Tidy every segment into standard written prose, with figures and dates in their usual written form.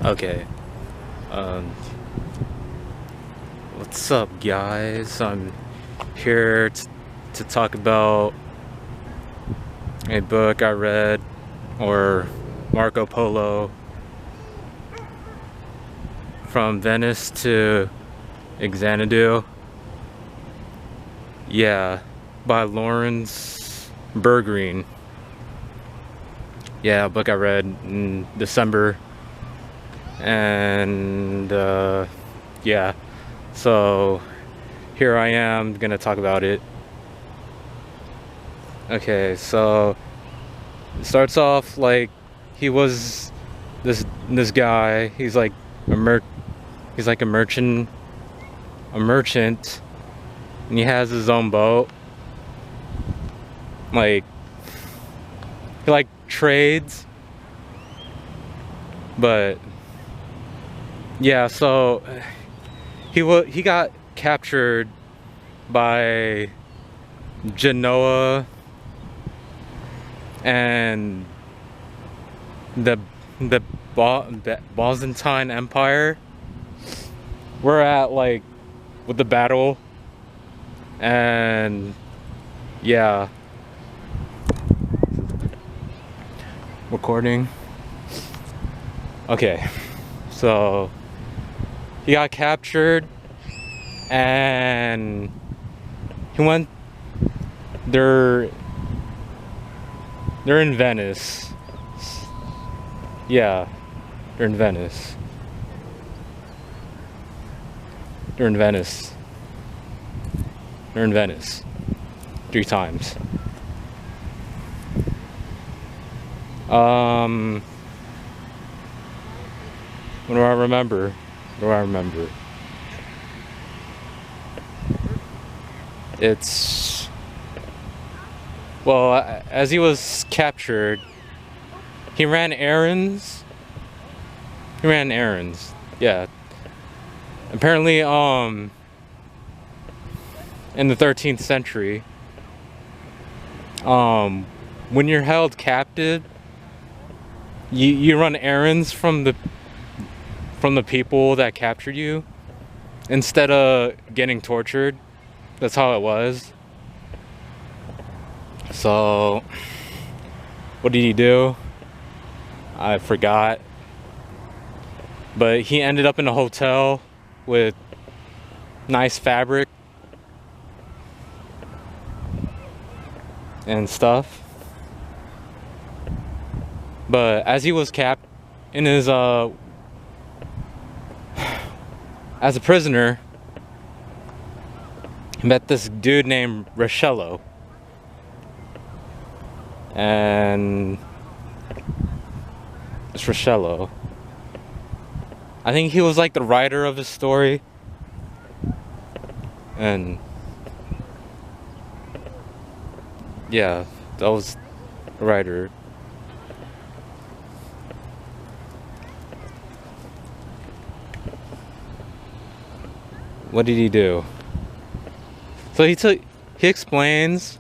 Okay. Um, what's up, guys? I'm here to talk about a book I read, or Marco Polo, from Venice to Xanadu. Yeah, by Lawrence Bergreen. Yeah, a book I read in December. And yeah, so here I am gonna talk about it. Okay, so it starts off like he was this guy. He's like he's like a merchant, and he has his own boat. Like he like trades, but yeah, so he got captured by Genoa and the Byzantine Empire. We're at like with the battle, and yeah, recording. Okay, so he got captured, and he went. They're in Venice. Yeah, they're in Venice. They're in Venice. They're in Venice. 3 times. What do I remember? What do I remember? It's, well, as he was captured, he ran errands. He ran errands. Yeah. Apparently, in the 13th century, when you're held captive, you run errands from the people that captured you instead of getting tortured. That's how it was. So, what did he do? I forgot. But he ended up in a hotel with nice fabric and stuff. But as he was capped in his as a prisoner, he met this dude named Rochello. And it's Rochello. I think he was like the writer of his story. And yeah, that was the writer. What did he do? So he explains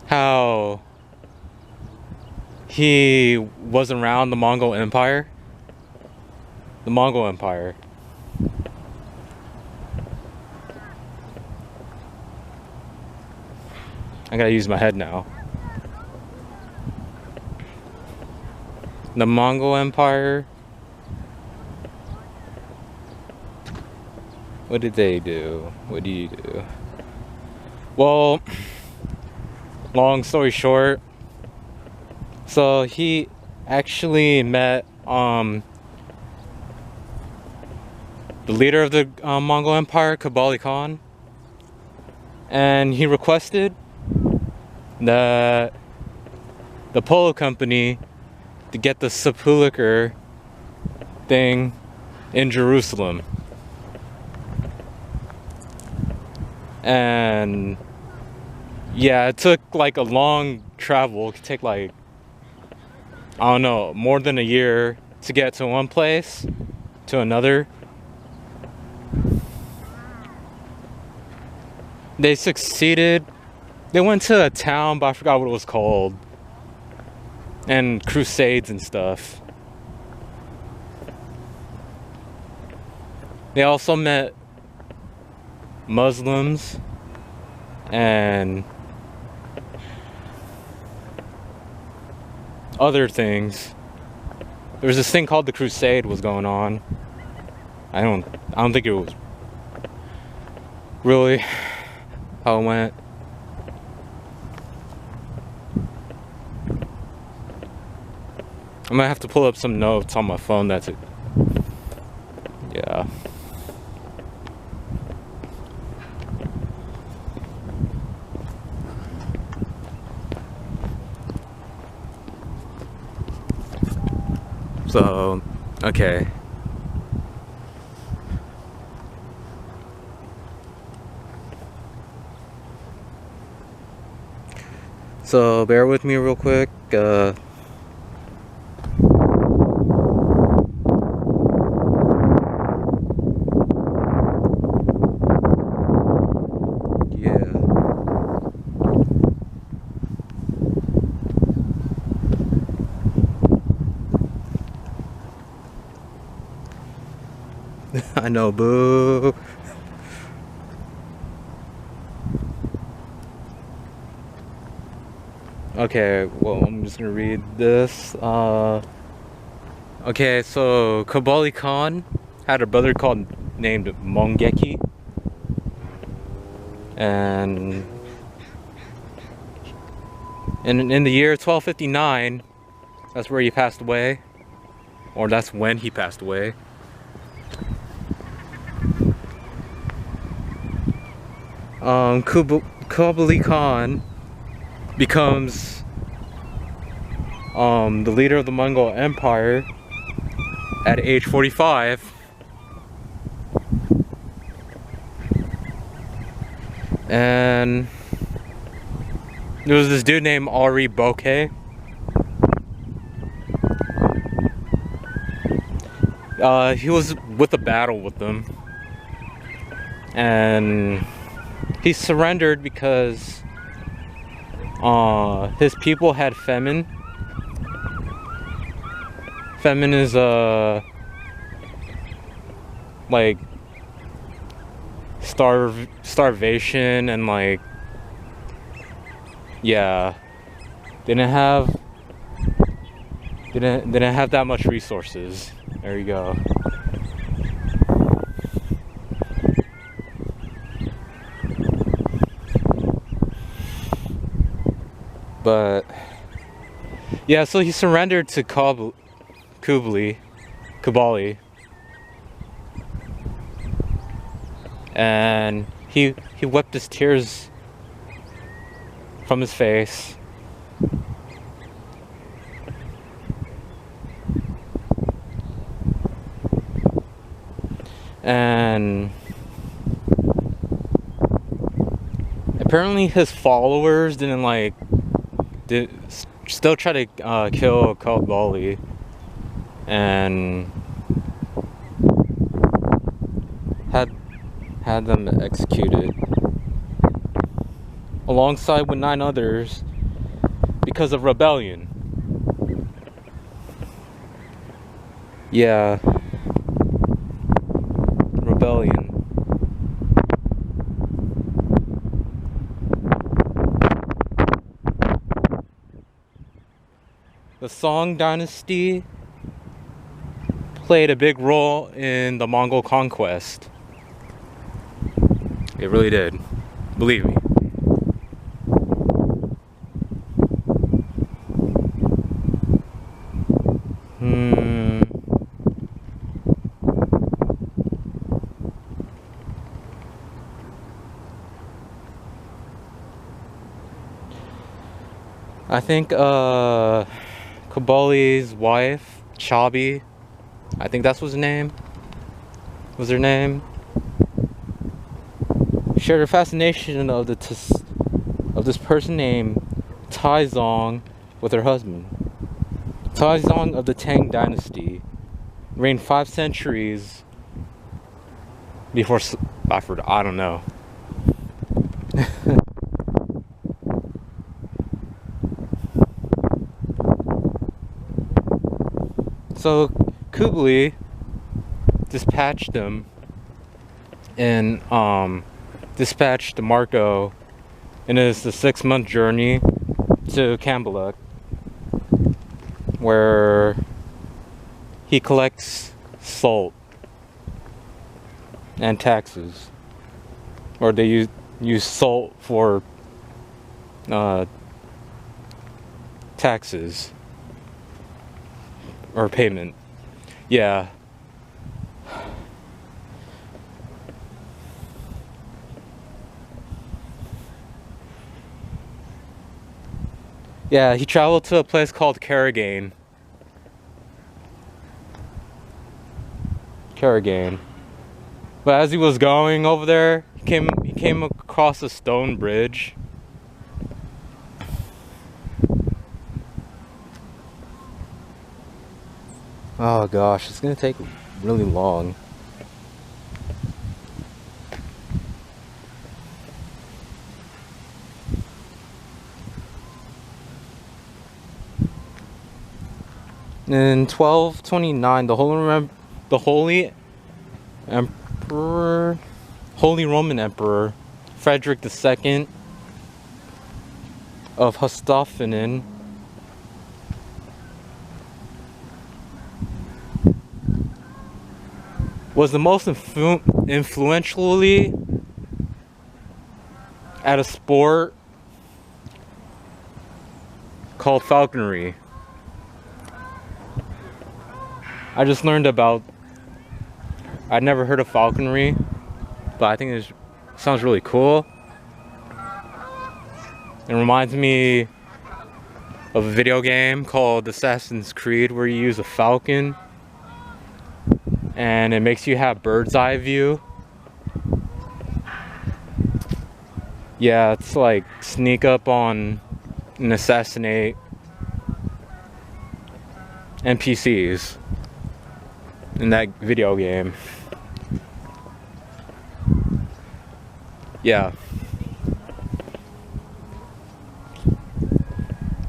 how he was around the Mongol Empire. The Mongol Empire. I gotta use my head now. The Mongol Empire. What did they do? What did you do? Well, long story short, so he actually met the leader of the Mongol Empire, Kublai Khan, and he requested that the Polo Company to get the sepulcher thing in Jerusalem. And yeah, it took like a long travel. It could take like, I don't know, more than a year to get to one place to another. They succeeded. They went to a town, but I forgot what it was called. And crusades and stuff. They also met Muslims and other things. There was this thing called the Crusade was going on. I don't think it was really how it went. I might have to pull up some notes on my phone. That's it. Yeah. So, okay. So, bear with me real quick. I know, boo. Okay, well, I'm just gonna read this. Okay, so Kubali Khan had a brother named Mongeki, and in the year 1259, that's where he passed away, or that's when he passed away. Kubali Khan becomes the leader of the Mongol Empire at age 45. And there was this dude named Ari Bokeh. He was with a battle with them, and he surrendered because his people had famine. Famine is like starvation, and like, yeah, didn't have that much resources. There you go. But yeah, so he surrendered to Kubali, and he wiped his tears from his face. And apparently his followers still try to kill Kubali, and had them executed alongside with 9 others because of rebellion. Yeah, rebellion. The Song dynasty played a big role in the Mongol conquest. It really did. Believe me. I think Kubali's wife, Chabi, I think that's was her name, shared a fascination of this person named Taizong with her husband. Taizong of the Tang dynasty reigned 5 centuries before I don't know. So Kubali dispatched them and dispatched Marco in his the 6-month journey to Cambaluc, where he collects salt and taxes, or they use salt for taxes or payment. Yeah. Yeah, he traveled to a place called Carrigain. But as he was going over there, he came across a stone bridge. Oh gosh, it's gonna take really long. In 1229, the Holy Roman Emperor Frederick II of Hostophenen was the most influentially at a sport called falconry. I just learned about, I'd never heard of falconry, but I think it sounds really cool. It reminds me of a video game called Assassin's Creed where you use a falcon and it makes you have bird's eye view. Yeah, it's like sneak up on and assassinate NPCs in that video game. Yeah.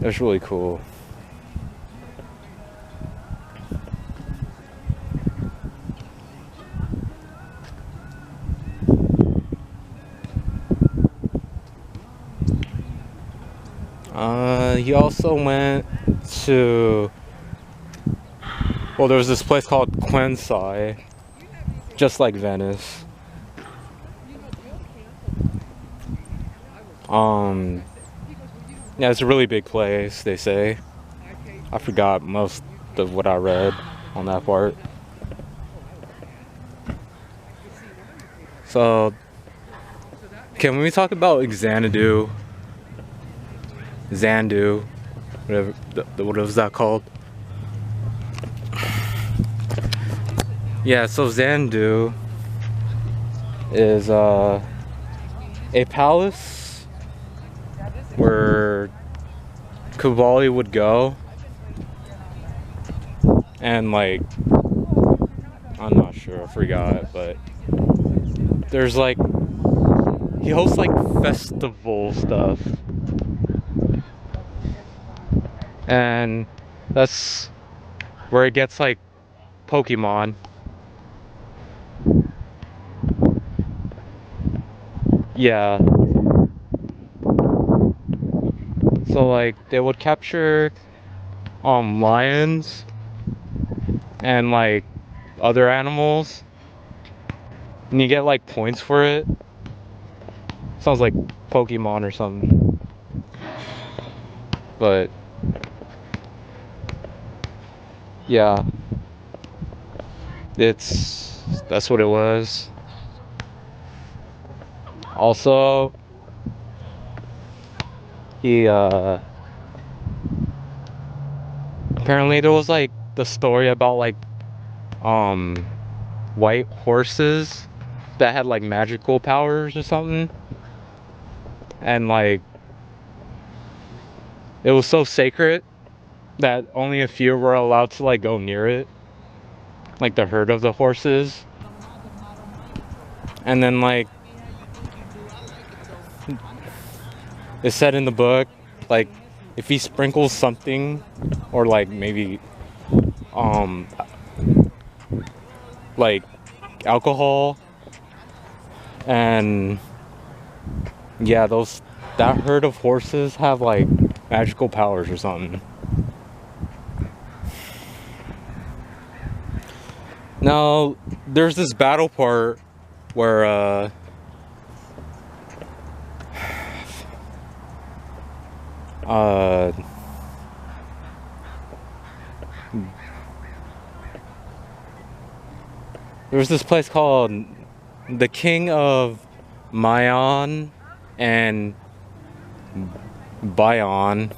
That's really cool. He also went to, well, there was this place called Quensai, just like Venice. Yeah, it's a really big place, they say. I forgot most of what I read on that part. So, can we talk about Xanadu? Xanadu, whatever, what was that called? Yeah, so Xanadu is a palace where Kavali would go, and like, I'm not sure, I forgot, but there's like, he hosts like festival stuff, and that's where it gets like Pokemon. Yeah. So like they would capture lions and like other animals, and you get like points for it. Sounds like Pokemon or something. But yeah, that's what it was. Also, he apparently there was like the story about like white horses that had like magical powers or something, and like it was so sacred that only a few were allowed to like go near it, like the herd of the horses. And then like it said in the book, like if he sprinkles something, or like maybe like alcohol And yeah, that herd of horses have like magical powers or something. Now, there's this battle part where there was this place called the King of Mayan and Bayon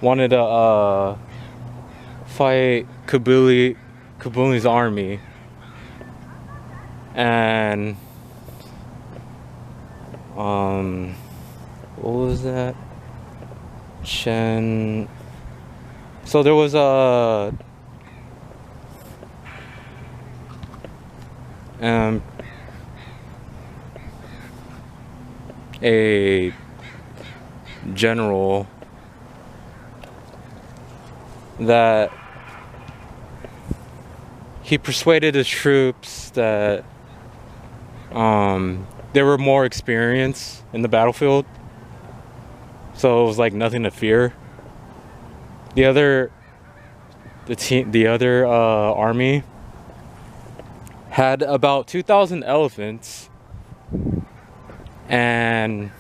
wanted to fight Kabuli's army, and what was that? So there was a general that he persuaded his troops that they were more experienced in the battlefield, so it was like nothing to fear. The other army had about 2,000 elephants and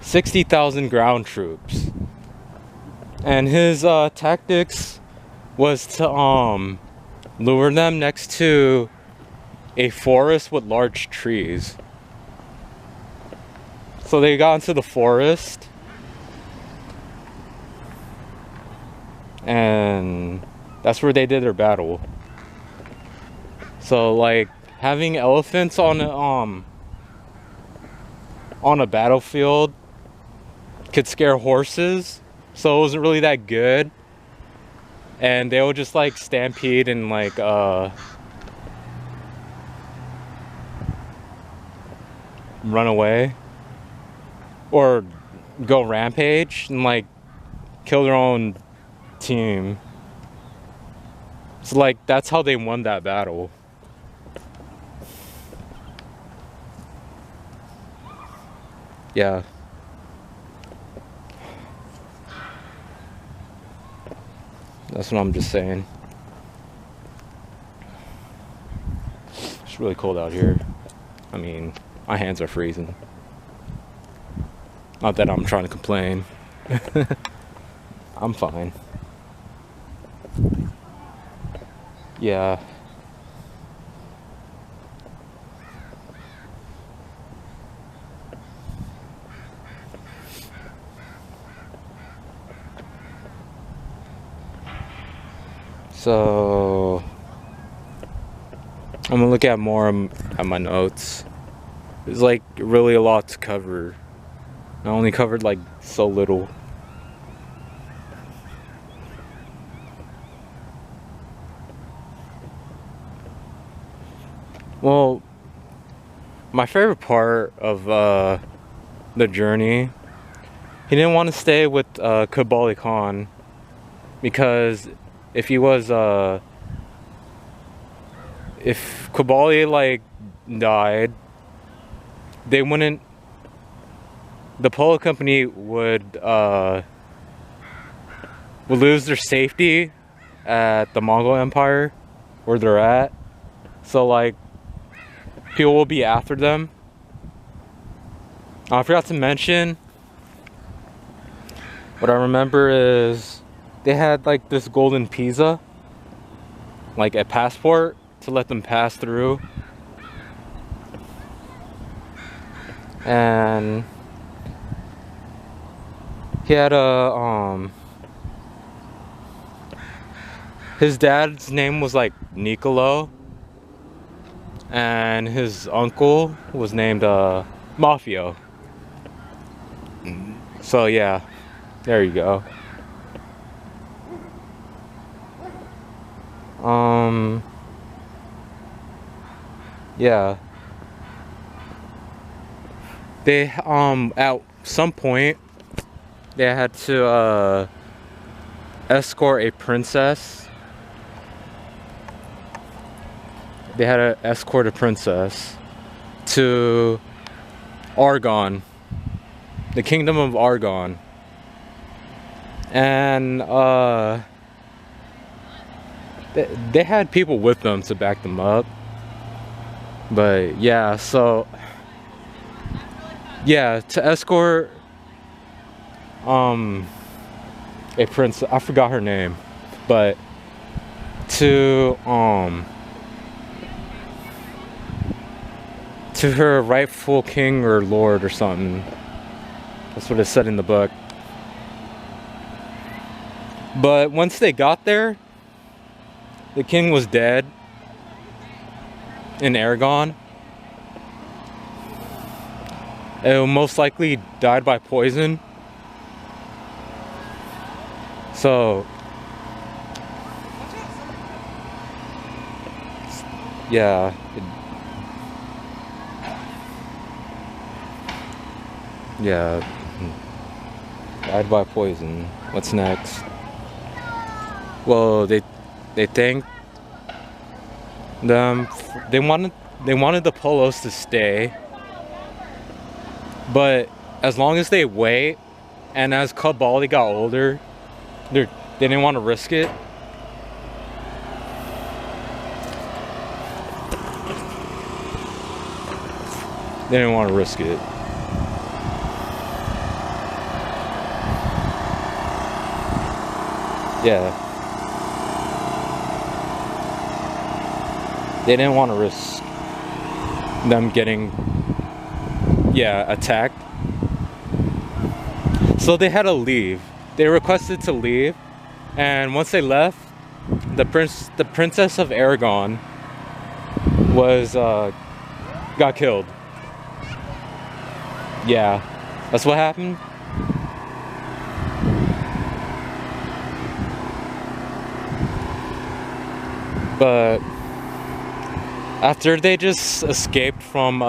60,000 ground troops, and his tactics was to lure them next to a forest with large trees. So they got into the forest, and that's where they did their battle. So like having elephants on a battlefield could scare horses, so it wasn't really that good. And they would just like stampede and like run away or go rampage and like kill their own team. So like that's how they won that battle. Yeah. That's what I'm just saying. It's really cold out here. I mean, my hands are freezing. Not that I'm trying to complain. I'm fine. Yeah. So I'm gonna look at more at my notes. There's like really a lot to cover. I only covered like so little. Well, my favorite part of the journey, he didn't want to stay with Kubali Khan, because if he was if Kubali like died, they wouldn't, the Polo Company would lose their safety at the Mongol Empire where they're at. So like people will be after them. I forgot to mention, what I remember is they had like this golden pizza, like a passport to let them pass through. And he had a his dad's name was like Niccolo, and his uncle was named Mafio. So yeah, there you go. Yeah. They at some point they had to escort a princess they had to escort a princess to Argon, the kingdom of Argon. And they had people with them to back them up. But yeah, so yeah, to escort a prince, I forgot her name, but to her rightful king or lord or something. That's what it said in the book. But once they got there, the king was dead in Aragon. And most likely died by poison. So yeah, died by poison. What's next? Well, they thanked them. They wanted the Polos to stay, but as long as they wait, and as Kabali got older, they didn't want to risk it. They didn't want to risk it. Yeah. They didn't want to risk them getting, attacked. So they had to leave. They requested to leave, and once they left, the princess of Aragon was got killed. Yeah, that's what happened. But after they just escaped from,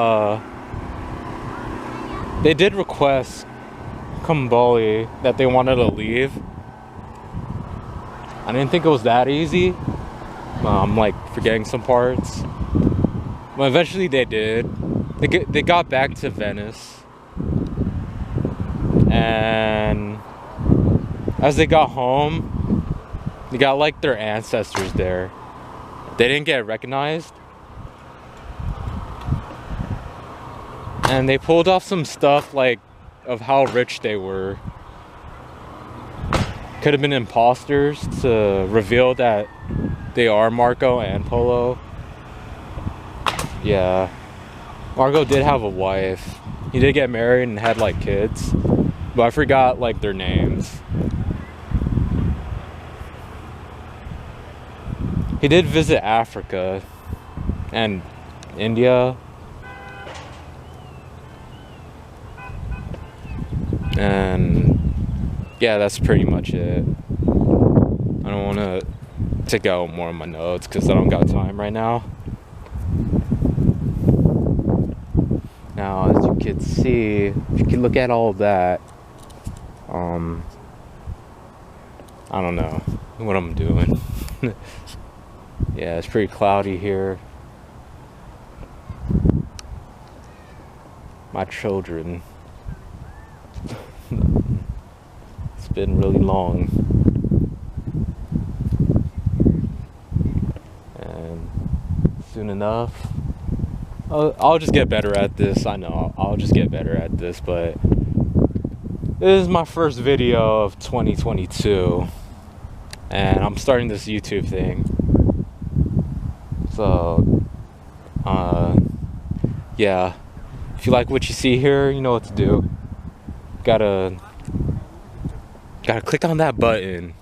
they did request Kambali that they wanted to leave. I didn't think it was that easy. I'm like forgetting some parts. But eventually they did. They got back to Venice. And as they got home, they got like their ancestors there. They didn't get recognized. And they pulled off some stuff like of how rich they were. Could have been imposters to reveal that they are Marco and Polo. Yeah. Marco did have a wife. He did get married and had like kids. But I forgot like their names. He did visit Africa and India. And yeah, that's pretty much it. I don't want to take out more of my notes because I don't got time right now. Now, as you can see, if you can look at all of that, I don't know what I'm doing. Yeah, it's pretty cloudy here. My children. It's been really long. And soon enough, I'll just get better at this. I know I'll just get better at this, but this is my first video of 2022, and I'm starting this YouTube thing. So, yeah, if you like what you see here, you know what to do. Gotta click on that button,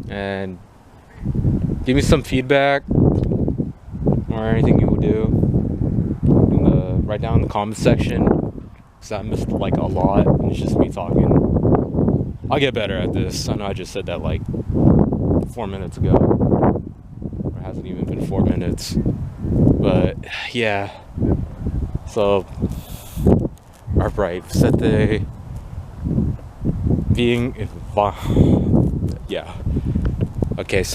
and give me some feedback or anything you would do right down in the comment section, because I missed like a lot and it's just me talking. I'll get better at this. I know I just said that like 4 minutes ago, or it hasn't even been 4 minutes, but yeah. So alright, set the being, yeah, okay, so